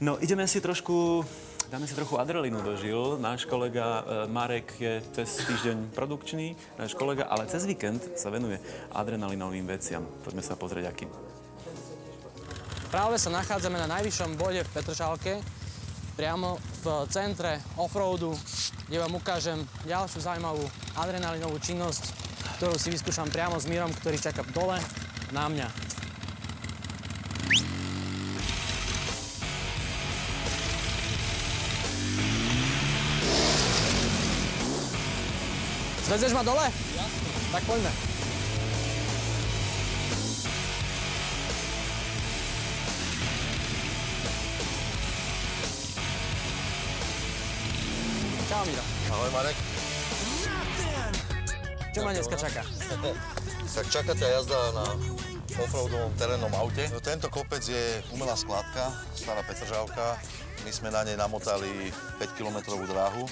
No, dáme si trochu adrenalínu do žil. Náš kolega Marek je cez týždeň produkčný, náš kolega, ale cez víkend sa venuje adrenalinovým veciam. Poďme sa pozrieť, akým. Práve sa nachádzame na najvyššom bode v Petržalke, priamo v centre offroadu, kde vám ukážem ďalšiu zaujímavú adrenalinovú činnosť, ktorú si vyskúšam priamo s Mírom, ktorý čaká dole na mňa. Zvezeš ma dole? Jasne. Tak poďme. Čau, Miro. Ahoj, Marek. Čo ma dneska čaká? Tak čaká ťa jazda na offroadovom terénnom aute. Tento kopec je umelá skladka, stará Petržalka. My sme na nej namotali 5-kilometrovú dráhu.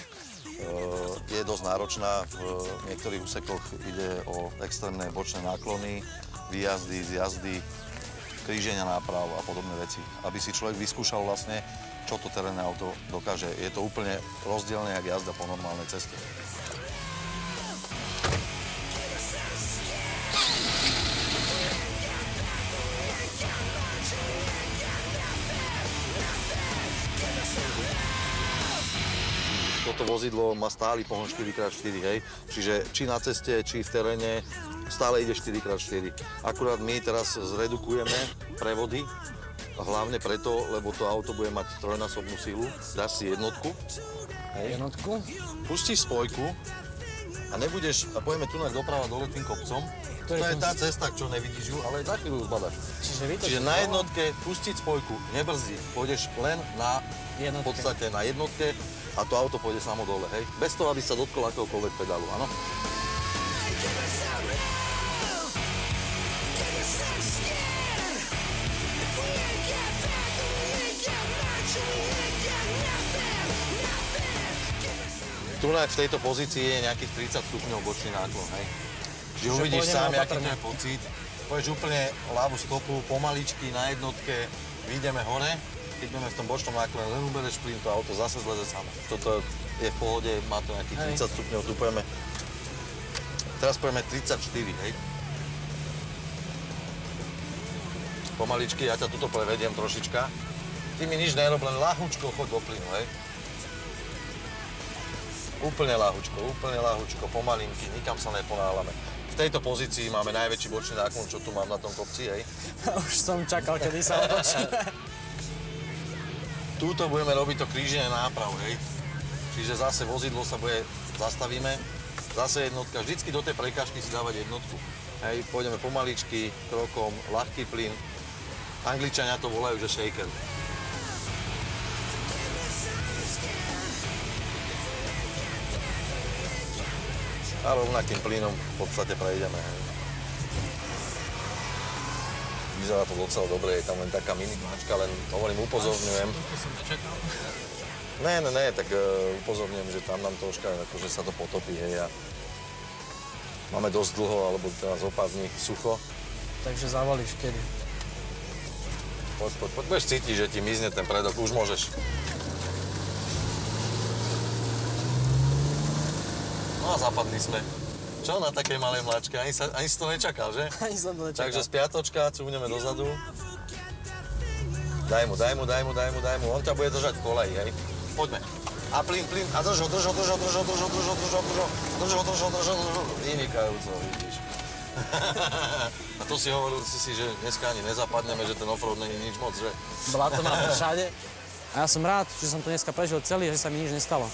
Je dosť náročná, v niektorých úsekoch ide o extrémne bočné náklony, výjazdy, zjazdy, kríženia náprav a podobné veci. Aby si človek vyskúšal vlastne, čo to terénne auto dokáže. Je to úplne rozdielne, jak jazda po normálnej ceste. Toto vozidlo má stály pohon 4x4, hej. Čiže či na ceste, či v teréne, stále ide 4x4. Akurát my teraz zredukujeme prevody, hlavne preto, lebo to auto bude mať trojnásobnú silu. Dáš si jednotku, hej. Jednotku. Pustíš spojku a nebudeš, a pojeme tu doprava dole tým kopcom. To je tá cesta, čo nevidíš ju, ale za chvíľu zbadaš. Čiže na jednotke pustiť spojku, nebrzdí, pôjdeš len na v podstate na jednotke a to auto pôjde samo dole, hej? Bez toho, aby sa dotkol akéhokoľvek pedálu, áno? Tunak v tejto pozícii je nejakých 30 stupňov bočný náklon, hej? Čiže uvidíš sám, aký to je pocit. Pôjdeš úplne ľavú stopu, pomaličky na jednotke, vyjdeme hore. Keď budeme v tom bočnom náklone, len ubereš plyn, to auto zase zleze samo. Toto je v pohode, má to nejakých 30 stupňov, tu pojeme. Teraz pojeme 34, hej? Pomaličky, ja ťa tuto prevediem trošička. Ty mi nič nerob, len ľahúčko choď do plynu, hej? Úplne ľahúčko, pomalinky, nikam sa neponáhľame. V tejto pozícii máme najväčší bočný náklon, čo tu mám na tom kopci, hej? Už som čakal, kedy sa otočíme. Túto budeme robiť to kríženie náprav, hej. Čiže zase vozidlo sa zastavíme, zase jednotka. Vždycky do tej prekážky si dávať jednotku. Hej, pôjdeme pomaličky, krokom, ľahký plyn. Angličania to volajú, že shaker. A rovnakým plynom v podstate prejdeme, hej. Vyzerá to docela dobre, je tam len taká mini máčka, len hovorím, upozorňujem. Ne, tak upozorňujem, že tam nám troška, akože sa to potopí, hej, a máme dosť dlho, alebo teraz o pár dní sucho. Takže zavolíš kedy? Poď, budeš cítiť, že ti mizne ten predok, už môžeš. No a zapadli sme. Čo na takej malej mláčke? Ani si to nečakal, že? Ani som to nečakal. Takže z piatočka cúvneme dozadu. Daj mu. On ťa bude držať v koleji, hej. Poďme. A plyn. A drž ho. Vynikajúco, vidíš. A to si hovoril si, že dneska ani nezapadneme, že ten offroad není nič moc, že? Blato máme všade. A ja som rád, že som to dneska prežil celý, že sa mi nič nestalo.